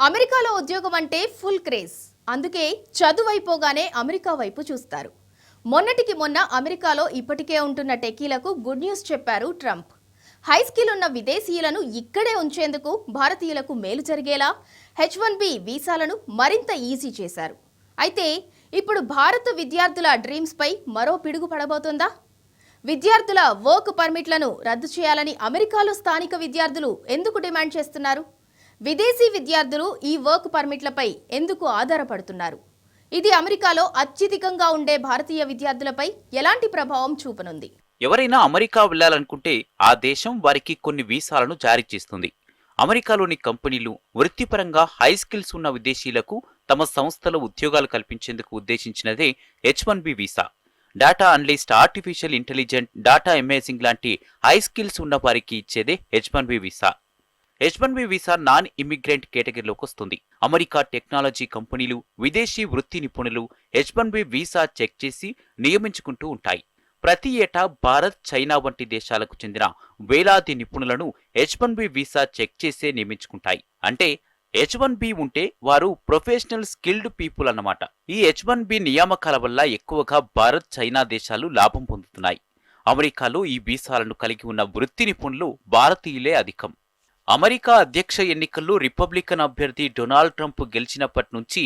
అమెరికాలో ఉద్యోగం అంటే ఫుల్ క్రేజ్. అందుకే చదువైపోగానే అమెరికా వైపు చూస్తారు. మొన్నటికి మొన్న అమెరికాలో ఇప్పటికే ఉంటున్న టెకీలకు గుడ్ న్యూస్ చెప్పారు ట్రంప్. హై స్కిల్ ఉన్న విదేశీయులను ఇక్కడే ఉంచేందుకు భారతీయులకు మేలు జరిగేలా H1B వీసాలను మరింత ఈజీ చేశారు. అయితే ఇప్పుడు భారత విద్యార్థుల డ్రీమ్స్ పై మరో పిడుగు పడబోతోందా? విద్యార్థుల వర్క్ పర్మిట్లను రద్దు చేయాలని అమెరికాలో స్థానిక విద్యార్థులు ఎందుకు డిమాండ్ చేస్తున్నారు? విదేశీ విద్యార్థులు ఈ వర్క్ పర్మిట్లపై ఎందుకు ఆధారపడుతున్నారు? ఇది అమెరికాలో అత్యధికంగా ఉండే భారతీయ విద్యార్థులపై ఎలాంటి ప్రభావం చూపనుంది? ఎవరైనా అమెరికా వెళ్లాలనుకుంటే ఆ దేశం వారికి కొన్ని వీసాలను జారీ చేస్తుంది. అమెరికాలోని కంపెనీలు వృత్తిపరంగా హై స్కిల్స్ ఉన్న విదేశీయులకు తమ సంస్థలో ఉద్యోగాలు కల్పించేందుకు ఉద్దేశించినదే H1B visa. Data analyst, artificial intelligent, data amazing లాంటి హై స్కిల్స్ ఉన్న వారికి ఇచ్చేదే H1B visa. H1B visa non immigrant కేటగిరీలోకి వస్తుంది. అమెరికా టెక్నాలజీ కంపెనీలు విదేశీ వృత్తి నిపుణులు H1B వీసా చెక్ చేసి నియమించుకుంటూ ఉంటాయి. ప్రతి ఏటా భారత్, చైనా వంటి దేశాలకు చెందిన వేలాది నిపుణులను H1B వీసా చెక్ చేసే నియమించుకుంటాయి. అంటే H1B ఉంటే వారు ప్రొఫెషనల్ స్కిల్డ్ పీపుల్ అన్నమాట. ఈ H1B నియామకాల వల్ల ఎక్కువగా భారత్, చైనా దేశాలు లాభం పొందుతున్నాయి. అమెరికాలో ఈ వీసాలను కలిగి ఉన్న వృత్తి నిపుణులు భారతీయులే అధికం. అమెరికా అధ్యక్ష ఎన్నికల్లో రిపబ్లికన్ అభ్యర్థి డొనాల్డ్ ట్రంప్ గెలిచినప్పటి నుంచి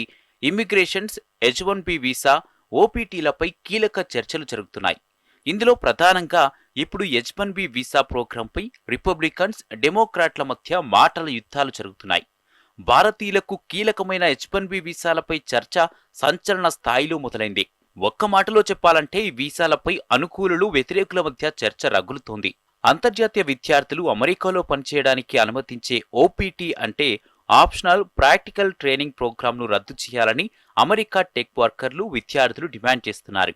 ఇమ్మిగ్రేషన్స్, H1B వీసా, ఓపీటీలపై కీలక చర్చలు జరుగుతున్నాయి. ఇందులో ప్రధానంగా ఇప్పుడు H1B వీసా ప్రోగ్రాంపై రిపబ్లికన్స్, డెమోక్రాట్ల మధ్య మాటల యుద్ధాలు జరుగుతున్నాయి. భారతీయులకు కీలకమైన H1B వీసాలపై చర్చ సంచలన స్థాయిలో మొదలైంది. ఒక్క మాటలో చెప్పాలంటే ఈ వీసాలపై అనుకూలులు, వ్యతిరేకుల మధ్య చర్చ రగులుతోంది. అంతర్జాతీయ విద్యార్థులు అమెరికాలో పనిచేయడానికి అనుమతించే ఓపీటీ అంటే ఆప్షనల్ ప్రాక్టికల్ ట్రైనింగ్ ప్రోగ్రాంను రద్దు చేయాలని అమెరికా టెక్ వర్కర్లు, విద్యార్థులు డిమాండ్ చేస్తున్నారు.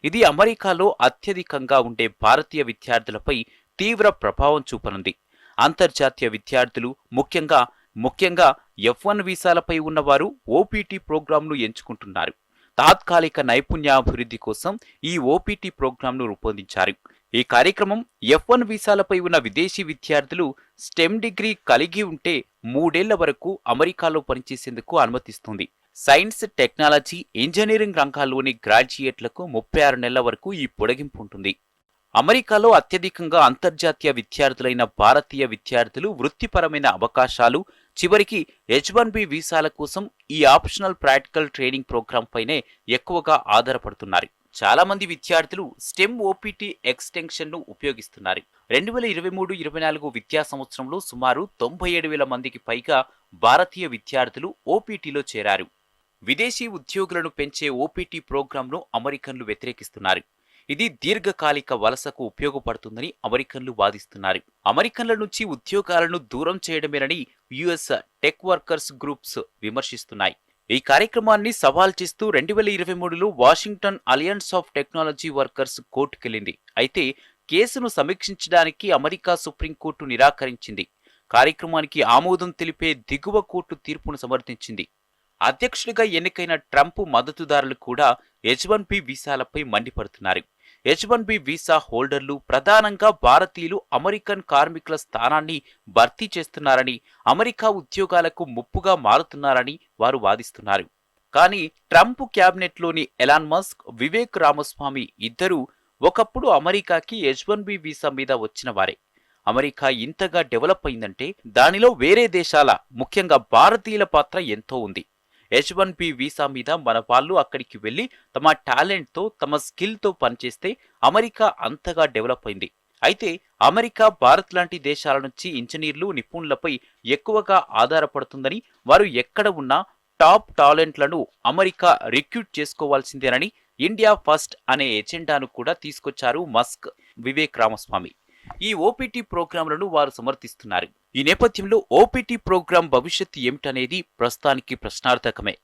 ఇది అమెరికాలో అత్యధికంగా ఉండే భారతీయ విద్యార్థులపై తీవ్ర ప్రభావం చూపనుంది. అంతర్జాతీయ విద్యార్థులు ముఖ్యంగా F1 వీసాలపై ఉన్నవారు ఓపీటీ ప్రోగ్రాంను ఎంచుకుంటున్నారు. తాత్కాలిక నైపుణ్యాభివృద్ధి కోసం ఈ ఓపీటీ ప్రోగ్రాంను రూపొందించారు. ఈ కార్యక్రమం F1 వీసాలపై ఉన్న విదేశీ విద్యార్థులు స్టెమ్ డిగ్రీ కలిగి ఉంటే 3 ఏళ్ల వరకు అమెరికాలో పనిచేసేందుకు అనుమతిస్తుంది. సైన్స్, టెక్నాలజీ, ఇంజనీరింగ్ రంగాల్లోని గ్రాడ్యుయేట్లకు 36 నెలల వరకు ఈ పొడిగింపు ఉంటుంది. అమెరికాలో అత్యధికంగా అంతర్జాతీయ విద్యార్థులైన భారతీయ విద్యార్థులు వృత్తిపరమైన అవకాశాలు, చివరికి H1B వీసాల కోసం ఈ ఆప్షనల్ ప్రాక్టికల్ ట్రైనింగ్ ప్రోగ్రాం పైనే ఎక్కువగా ఆధారపడుతున్నారు. చాలా మంది విద్యార్థులు స్టెమ్ ఓపీటీ ఎక్స్టెన్షన్ను ఉపయోగిస్తున్నారు. 2023-24 విద్యా సంవత్సరంలో సుమారు 97,000 మందికి పైగా భారతీయ విద్యార్థులు ఓపీటీలో చేరారు. విదేశీ ఉద్యోగులను పెంచే ఓపీటీ ప్రోగ్రాంను అమెరికన్లు వ్యతిరేకిస్తున్నారు. ఇది దీర్ఘకాలిక వలసకు ఉపయోగపడుతుందని అమెరికన్లు వాదిస్తున్నారు. అమెరికన్ల నుంచి ఉద్యోగాలను దూరం చేయడమేనని యుఎస్ టెక్ వర్కర్స్ గ్రూప్స్ విమర్శిస్తున్నాయి. ఈ కార్యక్రమాన్ని సవాల్ చేస్తూ 2023లో Washington alliance of technology workers కోర్టుకెళ్లింది. అయితే కేసును సమీక్షించడానికి అమెరికా సుప్రీంకోర్టు నిరాకరించింది. కార్యక్రమానికి ఆమోదం తెలిపే దిగువ కోర్టు తీర్పును సమర్థించింది. అధ్యక్షుడిగా ఎన్నికైన ట్రంప్ మద్దతుదారులు కూడా H1B వీసాలపై మండిపడుతున్నారు. H1B వీసా హోల్డర్లు ప్రధానంగా భారతీయులు అమెరికన్ కార్మికుల స్థానాన్ని భర్తీ చేస్తున్నారని, అమెరికా ఉద్యోగాలకు ముప్పుగా మారుతున్నారని వారు వాదిస్తున్నారు. కానీ ట్రంప్ క్యాబినెట్లోని ఎలాన్ మస్క్, వివేక్ రామస్వామి ఇద్దరూ ఒకప్పుడు అమెరికాకి H1B వీసా మీద వచ్చిన వారే. అమెరికా ఇంతగా డెవలప్ అయిందంటే దానిలో వేరే దేశాల, ముఖ్యంగా భారతీయుల పాత్ర ఎంతో ఉంది. H1B వీసా మీద మన వాళ్ళు అక్కడికి వెళ్లి తమ టాలెంట్తో, తమ స్కిల్తో పనిచేస్తే అమెరికా అంతగా డెవలప్ అయింది. అయితే అమెరికా, భారత్ లాంటి దేశాల నుంచి ఇంజనీర్లు, నిపుణులపై ఎక్కువగా ఆధారపడుతుందని, వారు ఎక్కడ ఉన్నా టాప్ టాలెంట్లను అమెరికా రిక్రూట్ చేసుకోవాల్సిందేనని ఇండియా ఫస్ట్ అనే ఎజెండాను కూడా తీసుకొచ్చారు మస్క్, వివేక్ రామస్వామి. ఈ ఓపీటీ ప్రోగ్రాంలను వారు సమర్థిస్తున్నారు. ఈ నేపథ్యంలో ఓపీటీ ప్రోగ్రాం భవిష్యత్తు ఏమిటనేది ప్రస్తుతానికి ప్రశ్నార్థకమే.